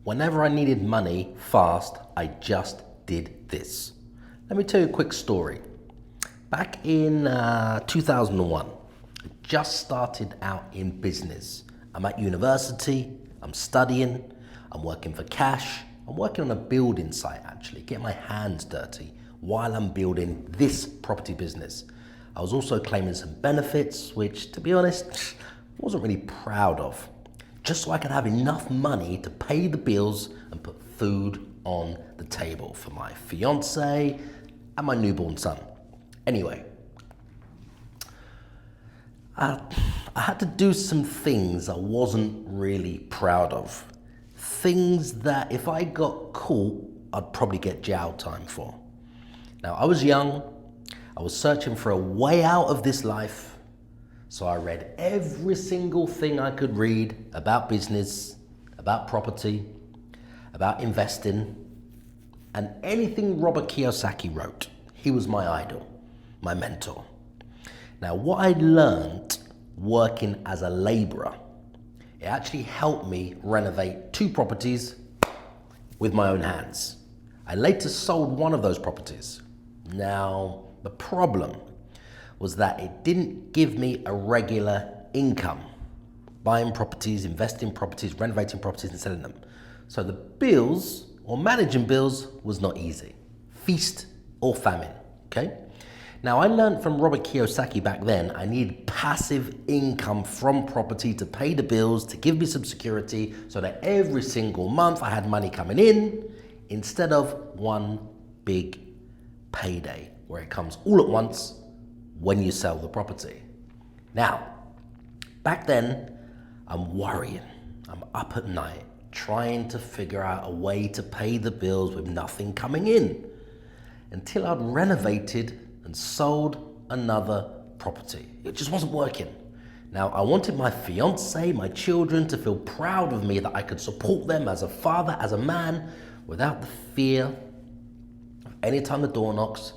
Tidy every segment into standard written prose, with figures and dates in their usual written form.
Whenever I needed money fast, I just did this. Let me tell you a quick story. Back in 2001, I just started out in business. I'm at university, I'm studying, I'm working for cash, I'm working on a building site actually, getting my hands dirty while I'm building this property business. I was also claiming some benefits, which to be honest, I wasn't really proud of, just so I could have enough money to pay the bills and put food on the table for my fiance and my newborn son. Anyway, I had to do some things I wasn't really proud of. Things that if I got caught, I'd probably get jail time for. Now, I was young, I was searching for a way out of this life, so I read every single thing I could read about business, about property, about investing, and anything Robert Kiyosaki wrote. He was my idol, my mentor. Now, what I learned working as a laborer, it actually helped me renovate 2 properties with my own hands. I later sold one of those properties. Now, the problem was that it didn't give me a regular income. Buying properties, investing properties, renovating properties and selling them. So the bills or managing bills was not easy. Feast or famine, okay? Now I learned from Robert Kiyosaki back then, I needed passive income from property to pay the bills, to give me some security so that every single month I had money coming in instead of one big payday where it comes all at once when you sell the property. Now, back then, I'm worrying. I'm up at night trying to figure out a way to pay the bills with nothing coming in until I'd renovated and sold another property. It just wasn't working. Now, I wanted my fiance, my children to feel proud of me that I could support them as a father, as a man, without the fear of any time the door knocks,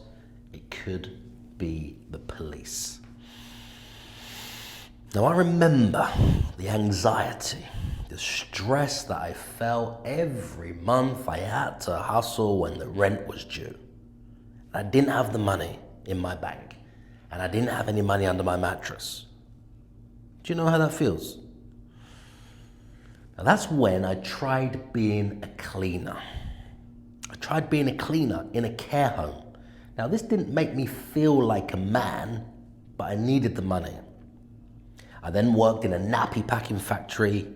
it could be the police. Now I remember the anxiety, the stress that I felt every month I had to hustle when the rent was due. I didn't have the money in my bank and I didn't have any money under my mattress. Do you know how that feels? Now that's when I tried being a cleaner. I tried being a cleaner in a care home. Now this didn't make me feel like a man, but I needed the money. I then worked in a nappy packing factory.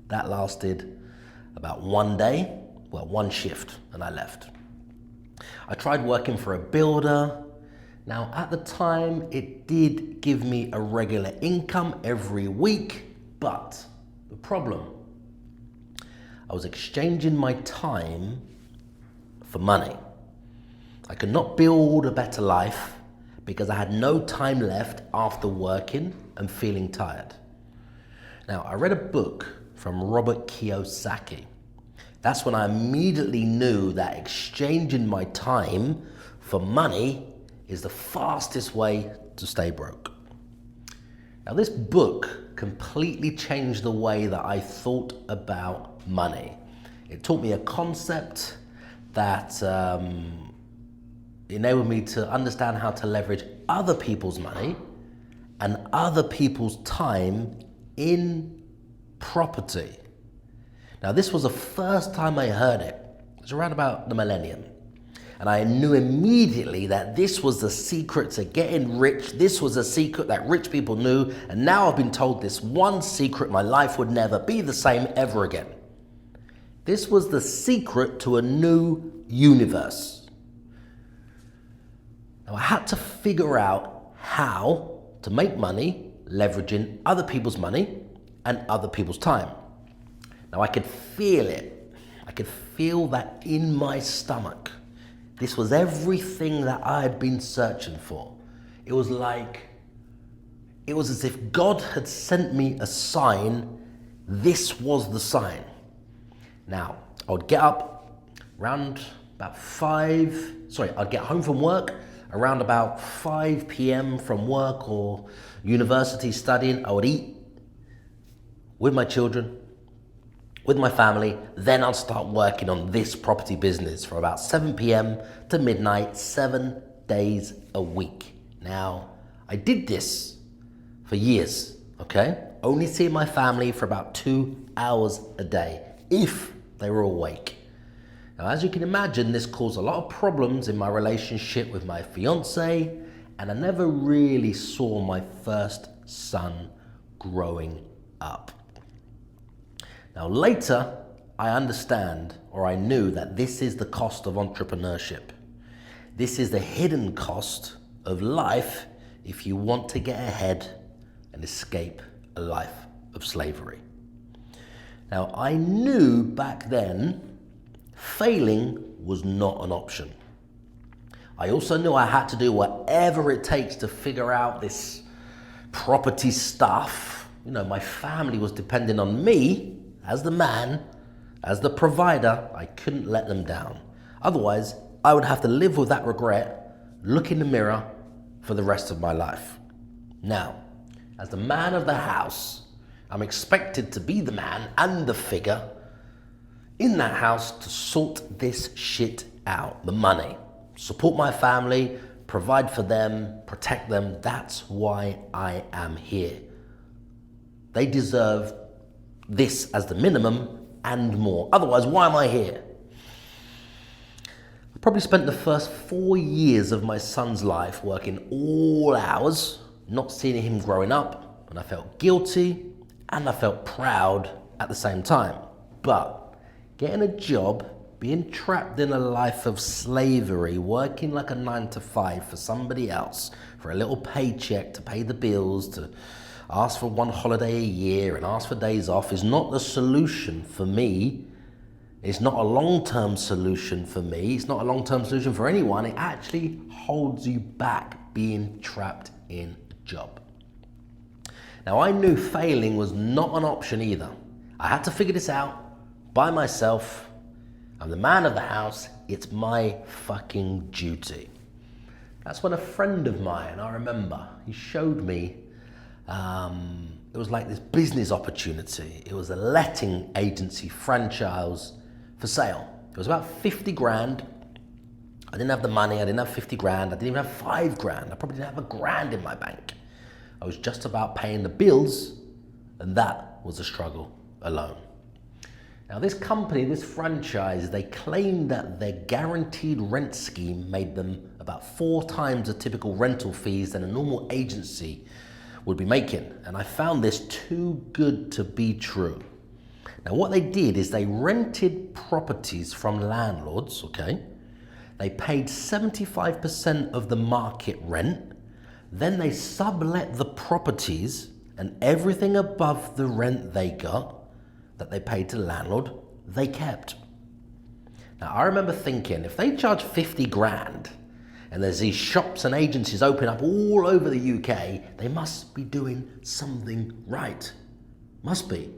That lasted about one day, well, one shift, and I left. I tried working for a builder. Now at the time, it did give me a regular income every week, but the problem, I was exchanging my time for money. I could not build a better life because I had no time left after working and feeling tired. Now, I read a book from Robert Kiyosaki. That's when I immediately knew that exchanging my time for money is the fastest way to stay broke. Now, this book completely changed the way that I thought about money. It taught me a concept that enabled me to understand how to leverage other people's money and other people's time in property. Now, this was the first time I heard it. It was around about the millennium. And I knew immediately that this was the secret to getting rich. This was a secret that rich people knew. And now I've been told this one secret, my life would never be the same ever again. This was the secret to a new universe. Now I had to figure out how to make money leveraging other people's money and other people's time. Now I could feel it. I could feel that in my stomach. This was everything that I had been searching for. It was as if God had sent me a sign. This was the sign. Now, I would get up around about I'd get home from work around about 5 p.m. from work or university studying. I would eat with my children, with my family. Then I'd start working on this property business from about 7 p.m. to midnight, 7 days a week. Now, I did this for years, okay? Only seeing my family for about 2 hours a day, if they were awake. Now, as you can imagine, this caused a lot of problems in my relationship with my fiance, and I never really saw my first son growing up. Now, later, I understand, or I knew, that this is the cost of entrepreneurship. This is the hidden cost of life if you want to get ahead and escape a life of slavery. Now, I knew back then failing was not an option. I also knew I had to do whatever it takes to figure out this property stuff. You know, my family was depending on me as the man, as the provider. I couldn't let them down. Otherwise, I would have to live with that regret, look in the mirror for the rest of my life. Now, as the man of the house, I'm expected to be the man and the figure in that house to sort this shit out. The money, support my family, provide for them, protect them. That's why I am here. They deserve this as the minimum and more. Otherwise, why am I here? I probably spent the first 4 years of my son's life working all hours, not seeing him growing up, and I felt guilty and I felt proud at the same time. But getting a job, being trapped in a life of slavery, working like a 9 to 5 for somebody else, for a little paycheck to pay the bills, to ask for one holiday a year and ask for days off, is not the solution for me. It's not a long-term solution for me. It's not a long-term solution for anyone. It actually holds you back, being trapped in a job. Now, I knew failing was not an option either. I had to figure this out by myself. I'm the man of the house. It's my fucking duty. That's when a friend of mine, I remember, he showed me, it was like this business opportunity. It was a letting agency franchise for sale. It was about 50 grand. I didn't have the money. I didn't have 50 grand. I didn't even have 5 grand. I probably didn't have $1,000 in my bank. I was just about paying the bills, and that was a struggle alone. Now, this company, this franchise, they claimed that their guaranteed rent scheme made them about 4 times the typical rental fees than a normal agency would be making. And I found this too good to be true. Now, what they did is they rented properties from landlords, okay? They paid 75% of the market rent. Then they sublet the properties, and everything above the rent they got that they paid to the landlord, they kept. Now, I remember thinking, if they charge 50 grand and there's these shops and agencies open up all over the UK, they must be doing something right. Must be.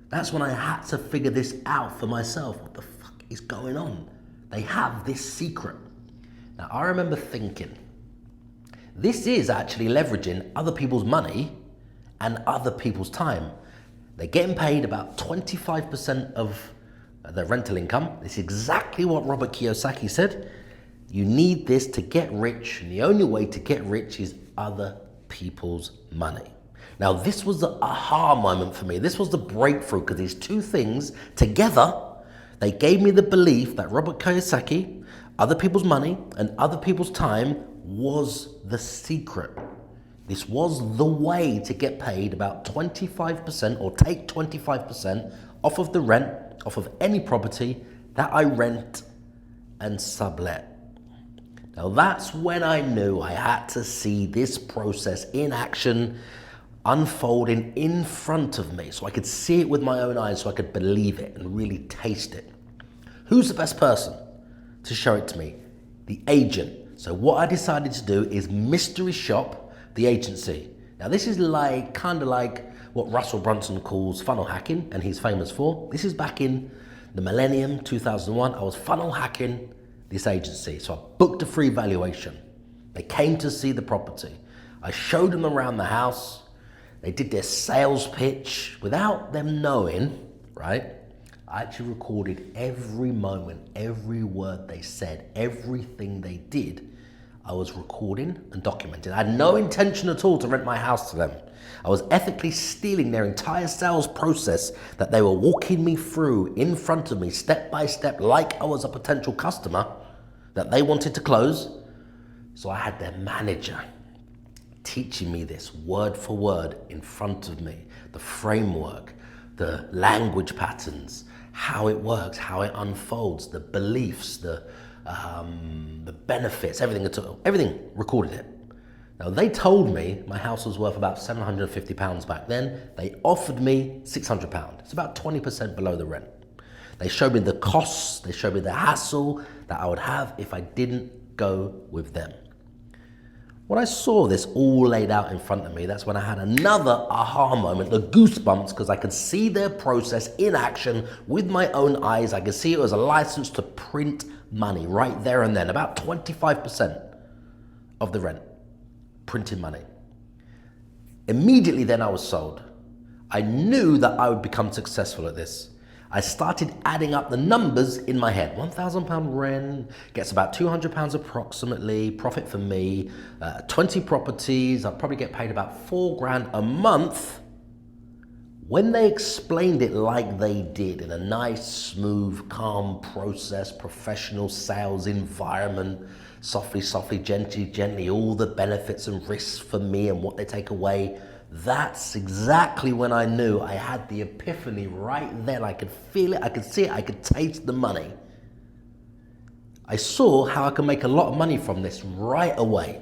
That's when I had to figure this out for myself. What the fuck is going on? They have this secret. Now, I remember thinking, this is actually leveraging other people's money and other people's time. They're getting paid about 25% of their rental income. This is exactly what Robert Kiyosaki said. You need this to get rich, and the only way to get rich is other people's money. Now, this was the aha moment for me. This was the breakthrough, because these two things together, they gave me the belief that Robert Kiyosaki, other people's money and other people's time, was the secret. This was the way to get paid about 25%, or take 25% off of the rent, off of any property that I rent and sublet. Now, that's when I knew I had to see this process in action, unfolding in front of me, so I could see it with my own eyes, so I could believe it and really taste it. Who's the best person to show it to me? The agent. So what I decided to do is mystery shop the agency. Now, this is kind of like what Russell Brunson calls funnel hacking, and he's famous for. This is back in the millennium, 2001. I was funnel hacking this agency. So I booked a free valuation. They came to see the property. I showed them around the house. They did their sales pitch without them knowing, right? I actually recorded every moment, every word they said, everything they did. I was recording and documenting. I had no intention at all to rent my house to them. I was ethically stealing their entire sales process that they were walking me through in front of me, step by step, like I was a potential customer that they wanted to close. So I had their manager teaching me this word for word in front of me, the framework, the language patterns, how it works, how it unfolds, the beliefs, the benefits, everything, recorded it. Now they told me my house was worth about £750 back then. They offered me £600. It's about 20% below the rent. They showed me the costs, they showed me the hassle that I would have if I didn't go with them. When I saw this all laid out in front of me, that's when I had another aha moment, the goosebumps, because I could see their process in action with my own eyes. I could see it was a license to print money right there and then, about 25% of the rent, printing money. Immediately then I was sold. I knew that I would become successful at this. I started adding up the numbers in my head. £1,000 rent gets about £200 approximately, profit for me, 20 properties, I'll probably get paid about £4,000 a month. When they explained it like they did in a nice, smooth, calm process, professional sales environment, softly, gently, all the benefits and risks for me and what they take away, that's exactly when I knew I had the epiphany right then. I could feel it, I could see it, I could taste the money. I saw how I could make a lot of money from this right away.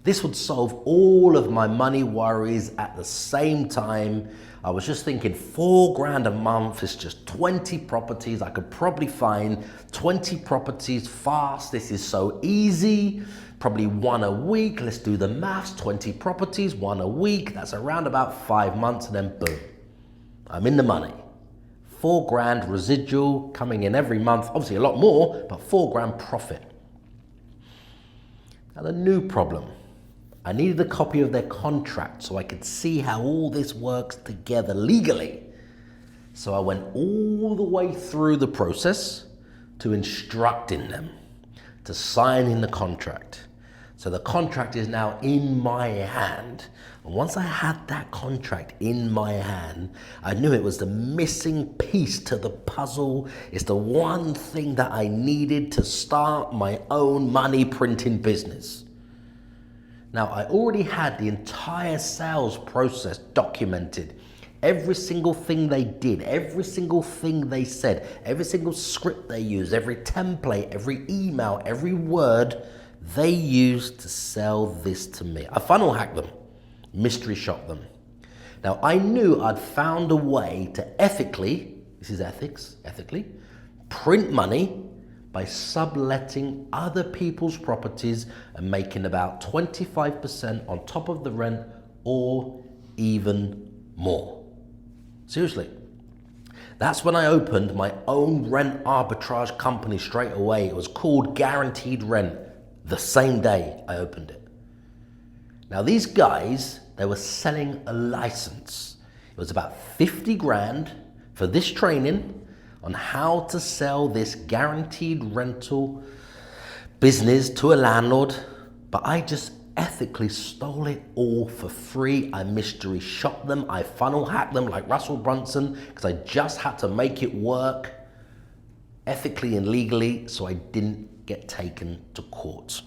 This would solve all of my money worries at the same time. I was just thinking £4,000 a month is just 20 properties. I could probably find 20 properties fast. This is so easy. Probably one a week. Let's do the maths. 20 properties, one a week. That's around about 5 months, and then boom, I'm in the money. £4,000 residual coming in every month. Obviously a lot more, but £4,000 profit. Now the new problem. I needed a copy of their contract so I could see how all this works together legally. So I went all the way through the process to instructing them to signing the contract. So the contract is now in my hand. And once I had that contract in my hand, I knew it was the missing piece to the puzzle. It's the one thing that I needed to start my own money printing business. Now, I already had the entire sales process documented. Every single thing they did, every single thing they said, every single script they used, every template, every email, every word they used to sell this to me. I funnel hacked them, mystery shop them. Now, I knew I'd found a way to ethically, this is ethics, ethically, print money by subletting other people's properties and making about 25% on top of the rent or even more. Seriously. That's when I opened my own rent arbitrage company straight away. It was called Guaranteed Rent, the same day I opened it. Now these guys, they were selling a license. It was about 50 grand for this training on how to sell this guaranteed rental business to a landlord, but I just ethically stole it all for free. I mystery shopped them, I funnel hacked them like Russell Brunson, because I just had to make it work ethically and legally so I didn't get taken to court.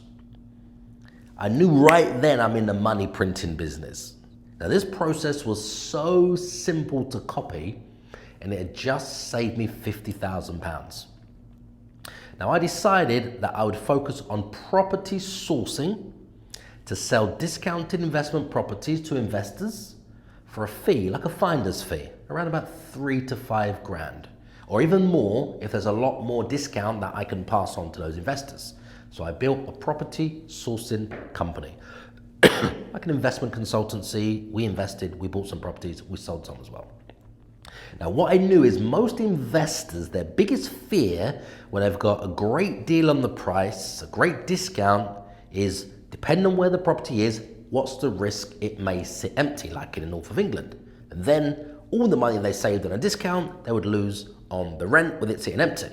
I knew right then I'm in the money printing business. Now this process was so simple to copy, and it had just saved me £50,000. Now I decided that I would focus on property sourcing to sell discounted investment properties to investors for a fee, like a finder's fee, around about 3 to 5 grand, or even more if there's a lot more discount that I can pass on to those investors. So I built a property sourcing company, like an investment consultancy. We invested, we bought some properties, we sold some as well. Now what I knew is most investors, their biggest fear when they've got a great deal on the price, a great discount, is depending on where the property is, what's the risk it may sit empty, like in the north of England. And then all the money they saved on a discount, they would lose on the rent with it sitting empty.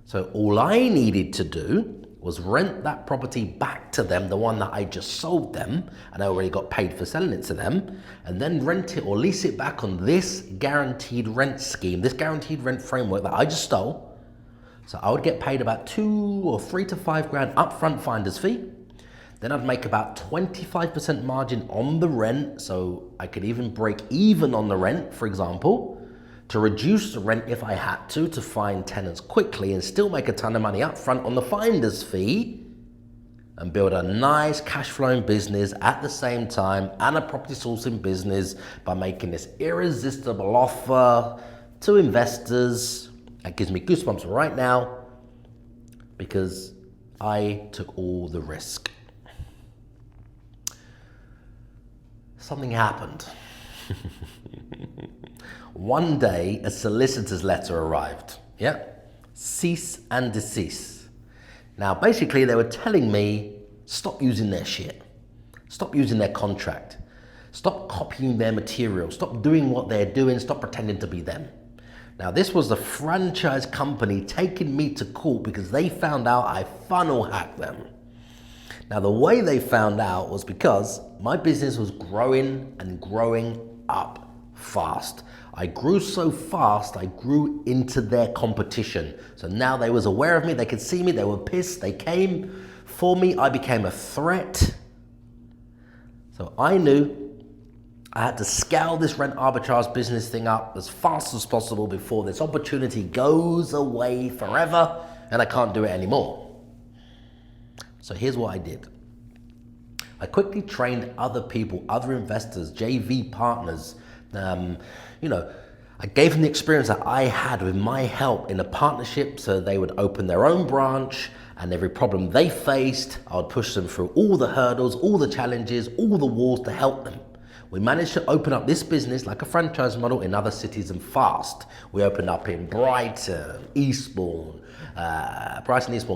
So all I needed to do was rent that property back to them, the one that I just sold them, and I already got paid for selling it to them, and then rent it or lease it back on this guaranteed rent scheme, this guaranteed rent framework that I just stole. So I would get paid about 2 or 3 to 5 grand upfront finder's fee. Then I'd make about 25% margin on the rent, so I could even break even on the rent, for example, to reduce the rent if I had to find tenants quickly and still make a ton of money up front on the finder's fee and build a nice cash flowing business at the same time and a property sourcing business by making this irresistible offer to investors. That gives me goosebumps right now because I took all the risk. Something happened. One day, a solicitor's letter arrived. Yeah, cease and desist. Now, basically, they were telling me, stop using their shit. Stop using their contract. Stop copying their material. Stop doing what they're doing. Stop pretending to be them. Now, this was the franchise company taking me to court because they found out I funnel hacked them. Now, the way they found out was because my business was growing and growing up fast. I grew so fast, I grew into their competition. So now they was aware of me, they could see me, they were pissed, they came for me, I became a threat. So I knew I had to scale this rent arbitrage business thing up as fast as possible before this opportunity goes away forever and I can't do it anymore. So here's what I did. I quickly trained other people, other investors, JV partners. I gave them the experience that I had with my help in a partnership so they would open their own branch, and every problem they faced, I would push them through all the hurdles, all the challenges, all the walls to help them. We managed to open up this business like a franchise model in other cities and fast. We opened up in Brighton, Eastbourne,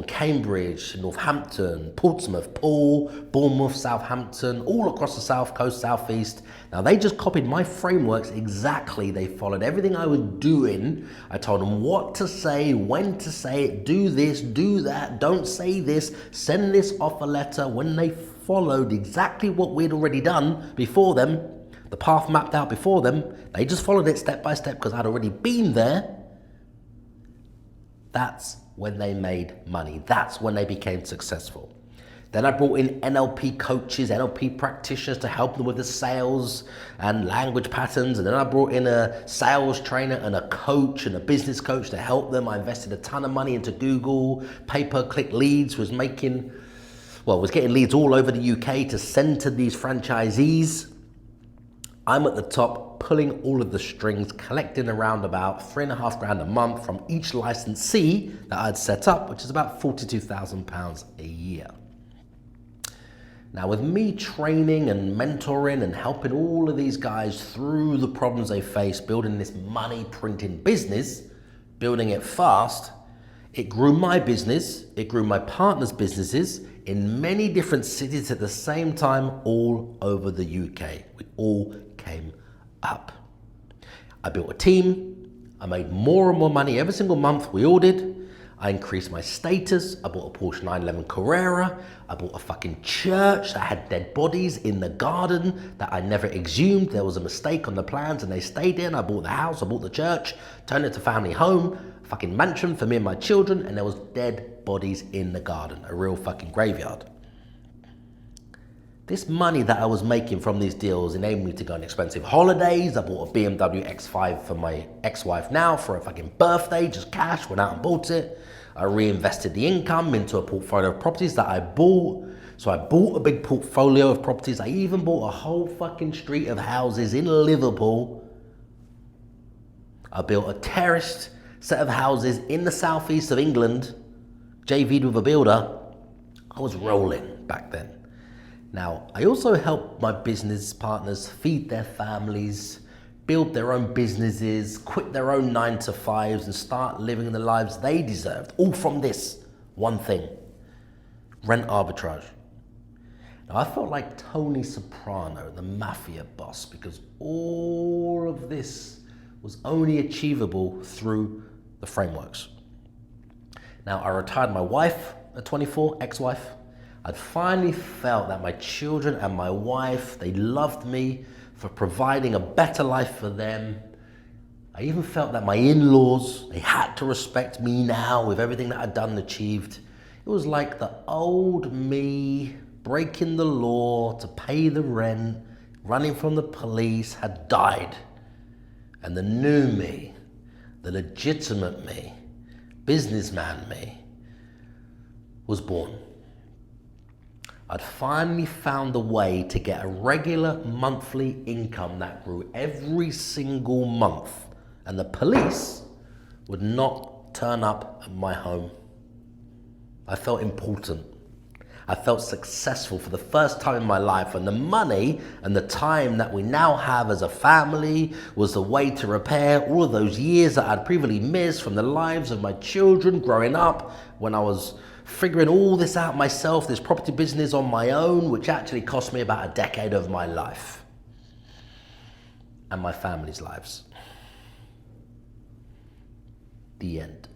Cambridge, Northampton, Portsmouth, Poole, Bournemouth, Southampton, all across the south coast, southeast. Now they just copied my frameworks exactly. They followed everything I was doing. I told them what to say, when to say it, do this, do that, don't say this, send this offer letter. When they followed exactly what we'd already done before them, the path mapped out before them, they just followed it step by step because I'd already been there. That's when they made money. That's when they became successful. Then I brought in NLP coaches, NLP practitioners to help them with the sales and language patterns. And then I brought in a sales trainer and a coach and a business coach to help them. I invested a ton of money into Google, pay-per-click leads, was getting leads all over the UK to send to these franchisees. I'm at the top, pulling all of the strings, collecting around about £3.5 grand a month from each licensee that I'd set up, which is about £42,000 a year. Now, with me training and mentoring and helping all of these guys through the problems they face, building this money printing business, building it fast, it grew my business, it grew my partners' businesses in many different cities at the same time all over the UK. We all came up. I built a team. I made more and more money every single month. We all did. I increased my status. I bought a Porsche 911 Carrera. I bought a fucking church that had dead bodies in the garden that I never exhumed. There was a mistake on the plans and they stayed in. I bought the house. I bought the church, turned it to family home, fucking mansion for me and my children, and there was dead bodies in the garden, a real fucking graveyard. This money that I was making from these deals enabled me to go on expensive holidays. I bought a BMW X5 for my ex-wife now for a fucking birthday, just cash, went out and bought it. I reinvested the income into a portfolio of properties that I bought. So I bought a big portfolio of properties. I even bought a whole fucking street of houses in Liverpool. I built a terraced set of houses in the southeast of England, JV'd with a builder. I was rolling back then. Now, I also helped my business partners feed their families, build their own businesses, quit their own 9-to-5s and start living the lives they deserved, all from this one thing, rent arbitrage. Now, I felt like Tony Soprano, the mafia boss, because all of this was only achievable through the frameworks. Now, I retired my wife at 24, ex-wife. I'd finally felt that my children and my wife, they loved me for providing a better life for them. I even felt that my in-laws, they had to respect me now with everything that I'd done and achieved. It was like the old me breaking the law to pay the rent, running from the police had died. And the new me, the legitimate me, businessman me, was born. I'd finally found a way to get a regular monthly income that grew every single month, and the police would not turn up at my home. I felt important. I felt successful for the first time in my life, and the money and the time that we now have as a family was the way to repair all of those years that I'd previously missed from the lives of my children growing up when I was figuring all this out myself, this property business on my own, which actually cost me about a decade of my life and my family's lives. The end.